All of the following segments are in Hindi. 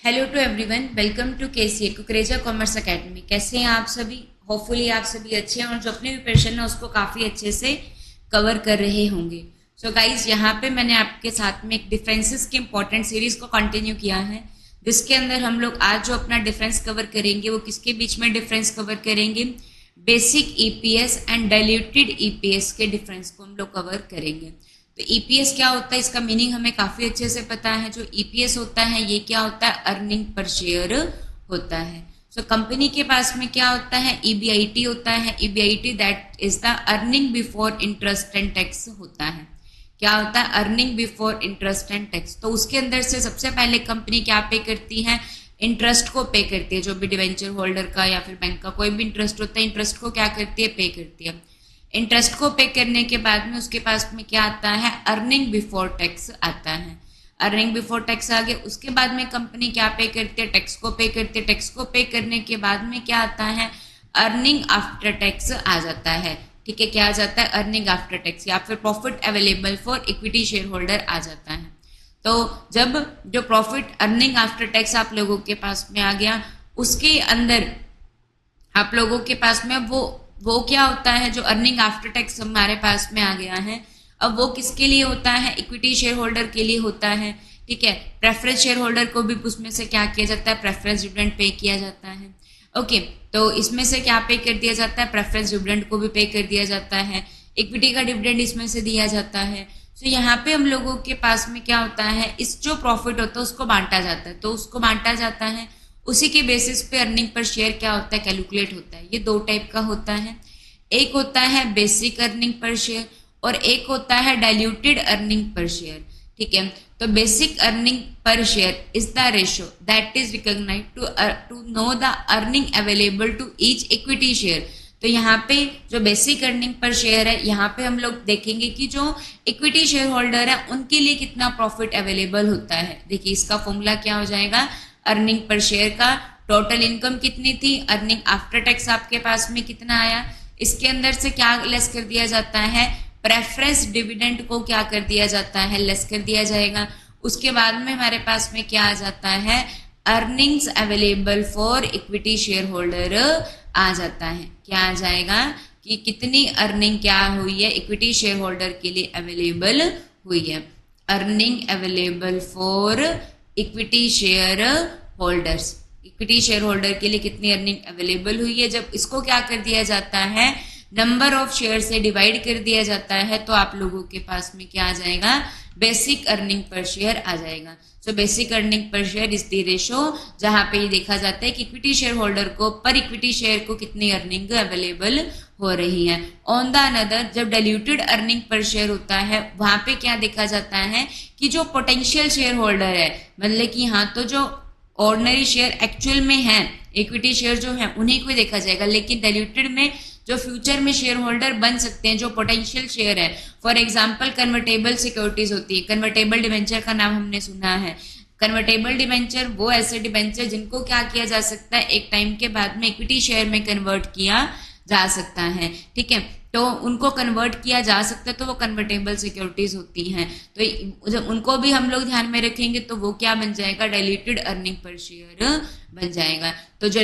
Hello to everyone, welcome to KCA Kukreja commerce academy. कैसे हैं आप सभी? होपफुली आप सभी अच्छे हैं और जो अपने भी प्रिपरेशन है उसको काफ़ी अच्छे से कवर कर रहे होंगे। सो गाइज, यहाँ पे मैंने आपके साथ में एक डिफरेंसेस के इम्पॉर्टेंट सीरीज को कंटिन्यू किया है, जिसके अंदर हम लोग आज जो अपना डिफरेंस कवर करेंगे वो किसके बीच में डिफरेंस कवर करेंगे? Basic EPS and diluted EPS के डिफरेंस को हम लोग कवर करेंगे। तो ईपीएस क्या होता है, इसका मीनिंग हमें काफी अच्छे से पता है। जो ईपीएस होता है ये क्या होता है? अर्निंग पर शेयर होता है। सो कंपनी के पास में क्या होता है? ईबीआईटी होता है। EBIT that is the earning before interest and tax होता है। क्या होता है? Earning before interest and tax. तो उसके अंदर से सबसे पहले कंपनी क्या पे करती है? इंटरेस्ट को पे करती है। जो भी डिवेंचर होल्डर का या फिर बैंक का कोई भी इंटरेस्ट होता है, इंटरेस्ट को क्या करती है? पे करती है। इंटरेस्ट को पे करने के बाद में उसके पास में क्या आता है? अर्निंग बिफोर टैक्स आता है। अर्निंग बिफोर टैक्स आ गया। उसके बाद में कंपनी क्या पे करती है? टैक्स को पे करती है। टैक्स को पे करने के बाद में क्या आता है? अर्निंग आफ्टर टैक्स आ जाता है। ठीक है, क्या आ जाता है? अर्निंग आफ्टर टैक्स या फिर profit available for equity shareholder आ जाता है। तो जब जो प्रॉफिट अर्निंग आफ्टर टैक्स आप लोगों के पास में आ गया, उसके अंदर आप लोगों के पास में वो क्या होता है? जो अर्निंग आफ्टर टैक्स हमारे पास में आ गया है, अब वो किसके लिए होता है? इक्विटी शेयर होल्डर के लिए होता है। ठीक है, प्रेफरेंस शेयर होल्डर को भी उसमें से क्या किया जाता है? प्रेफरेंस डिविडेंड पे किया जाता है। ओके, तो इसमें से क्या पे कर दिया जाता है? प्रेफरेंस डिविडेंड को भी पे कर दिया जाता है। इक्विटी का डिविडेंड इसमें से दिया जाता है। तो यहाँ पे हम लोगों के पास में क्या होता है? इस जो प्रॉफिट होता है उसको बांटा जाता है। तो उसको बांटा जाता है, उसी के बेसिस पे अर्निंग पर शेयर क्या होता है? कैलकुलेट होता है। ये दो टाइप का होता है। एक होता है बेसिक अर्निंग पर शेयर और एक होता है डाइल्यूटेड अर्निंग पर शेयर। ठीक है, तो basic earning per share is the ratio that is recognise to know the earning available to each equity share. तो यहाँ पे जो बेसिक अर्निंग पर शेयर है, यहाँ पे हम लोग देखेंगे कि जो इक्विटी शेयर होल्डर है उनके लिए कितना प्रॉफिट अवेलेबल होता है। देखिए, इसका फॉर्मूला क्या हो जाएगा? अर्निंग पर शेयर का टोटल इनकम कितनी थी, अर्निंग आफ्टर टैक्स आपके पास में कितना आया, इसके अंदर से क्या लेस कर दिया जाता है? प्रेफरेंस डिविडेंड को क्या कर दिया जाता है? लेस कर दिया जाएगा। उसके बाद में हमारे पास में क्या आ जाता है? Earnings available for equity shareholder आ जाता है। क्या आ जाएगा कि कितनी अर्निंग क्या हुई है इक्विटी शेयर होल्डर के लिए अवेलेबल हुई है? Earning available for equity share holders. Equity share holder के लिए कितनी अर्निंग अवेलेबल हुई है? जब इसको क्या कर दिया जाता है? नंबर ऑफ शेयर से डिवाइड कर दिया जाता है, तो आप लोगों के पास में क्या आ जाएगा? बेसिक अर्निंग पर शेयर आ जाएगा। So basic earning per share is the ratio जहां पे ये देखा जाता है कि इक्विटी शेयर होल्डर को पर इक्विटी शेयर को कितनी अर्निंग अवेलेबल हो रही है। ऑन द अनदर, जब डाइल्यूटेड अर्निंग पर शेयर होता है वहां पे क्या देखा जाता है कि जो पोटेंशियल शेयर होल्डर है, मतलब कि यहाँ तो जो ऑर्डिनरी शेयर एक्चुअल में है, इक्विटी शेयर जो है उन्हीं को देखा जाएगा, लेकिन डाइल्यूटेड में जो फ्यूचर में शेयर होल्डर बन सकते हैं, जो पोटेंशियल शेयर है, फॉर एग्जांपल कन्वर्टेबल सिक्योरिटीज होती है। कन्वर्टेबल डिवेंचर का नाम हमने सुना है। कन्वर्टेबल डिवेंचर वो ऐसे डिवेंचर जिनको क्या किया जा सकता है? एक टाइम के बाद में इक्विटी शेयर में कन्वर्ट किया जा सकता है। ठीक है, तो उनको कन्वर्ट किया जा सकता है, तो वो कन्वर्टेबल सिक्योरिटीज होती हैं। तो जब उनको भी हम लोग ध्यान में रखेंगे तो वो क्या बन जाएगा? डाइल्यूटेड अर्निंग पर शेयर बन जाएगा। तो जो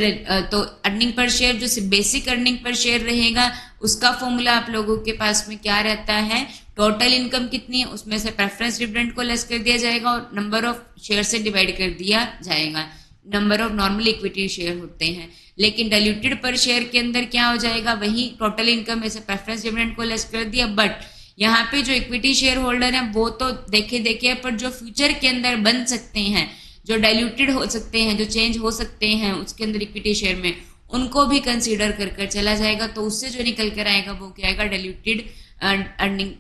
तो अर्निंग पर शेयर जो बेसिक अर्निंग पर शेयर रहेगा, उसका फॉर्मूला आप लोगों के पास में क्या रहता है? टोटल इनकम कितनी है उसमें से प्रेफरेंस डिविडेंड को लेस कर दिया जाएगा और नंबर ऑफ शेयर से डिवाइड कर दिया जाएगा। Number of normal equity share होते हैं। लेकिन डाइल्यूटेड पर शेयर के अंदर क्या हो जाएगा? वही टोटल इनकम में से प्रेफरेंस डिविडेंड को लेस कर दिया। बट यहाँ पे जो इक्विटी शेयर होल्डर है वो तो देखे पर जो फ्यूचर के अंदर बन सकते हैं, जो डाइल्यूटेड हो सकते हैं, जो चेंज हो सकते हैं उसके अंदर इक्विटी शेयर में, उनको भी कंसीडर कर चला जाएगा। तो उससे जो निकल कर आएगा वो क्या आएगा? डाइल्यूटेड अर्निंग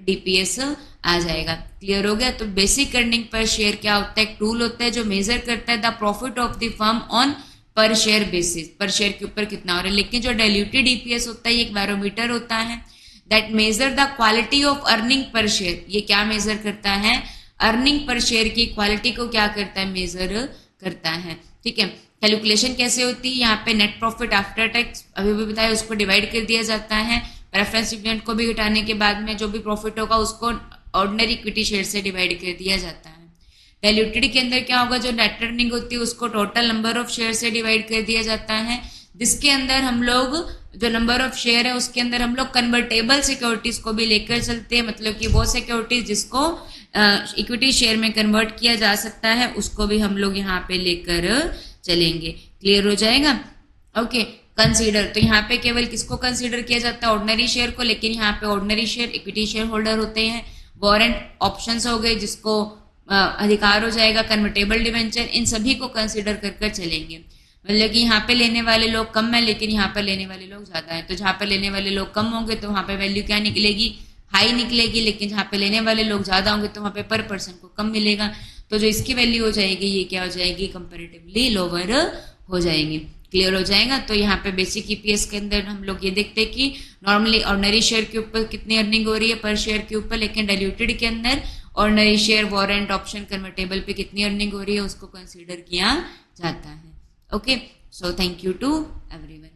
डीपीएस आ जाएगा। क्लियर हो गया? तो बेसिक अर्निंग पर शेयर क्या होता है? एक टूल होता है जो मेजर करता है the profit of the firm on पर शेयर बेसिस, पर शेयर के ऊपर कितना हो रहा है। लेकिन जो डाइल्यूटेड ईपीएस होता है ये एक बैरोमीटर होता है that measure the quality of earning per share. ये क्या मेजर करता है? अर्निंग पर शेयर की क्वालिटी को क्या करता है? मेजर करता है। ठीक है, कैलकुलेशन कैसे होती है? यहाँ पे नेट प्रॉफिट आफ्टर टैक्स अभी भी बताया, उसको डिवाइड कर दिया जाता है। प्रेफरेंस डिविडेंड को भी घटाने के बाद में जो भी प्रॉफिट होगा उसको ऑर्डिनरी इक्विटी शेयर से डिवाइड कर दिया जाता है। डाइल्यूटेड के अंदर क्या होगा, जो नेट अर्निंग होती है उसको टोटल नंबर ऑफ शेयर से डिवाइड कर दिया जाता है, जिसके अंदर हम लोग जो नंबर ऑफ शेयर है उसके अंदर हम लोग कन्वर्टेबल सिक्योरिटीज को भी लेकर चलते हैं, मतलब कि वो सिक्योरिटीज जिसको इक्विटी शेयर में कन्वर्ट किया जा सकता है उसको भी हम लोग यहाँ पे लेकर चलेंगे। क्लियर हो जाएगा? ओके। कंसीडर, तो यहाँ पे केवल किसको कंसीडर किया जाता है, ऑर्डिनरी शेयर को, लेकिन यहाँ पे ordinary share equity share holder होते हैं। वारंट ऑप्शंस हो गए जिसको अधिकार हो जाएगा, कन्वर्टेबल डिवेंचर, इन सभी को कंसीडर कर कर चलेंगे। मतलब कि यहाँ पे लेने वाले लोग कम है लेकिन यहाँ पे लेने वाले लोग ज्यादा है, तो जहाँ पे लेने वाले लोग कम होंगे तो वहाँ पे वैल्यू क्या निकलेगी, हाई निकलेगी, लेकिन जहाँ पे लेने वाले लोग ज्यादा होंगे तो वहाँ पे पर पर्सन को कम मिलेगा, तो जो इसकी वैल्यू हो जाएगी ये क्या हो जाएगी, कंपेरेटिवली लोअर हो जाएगी। क्लियर हो जाएगा? तो यहाँ पे बेसिक ईपीएस के अंदर हम लोग ये देखते हैं कि नॉर्मली ऑर्डिनरी शेयर के ऊपर कितनी अर्निंग हो रही है पर शेयर के ऊपर, लेकिन डाइल्यूटेड के अंदर ordinary share, warrant, option, convertible पे कितनी अर्निंग हो रही है उसको कंसीडर किया जाता है। Okay, so thank you to everyone.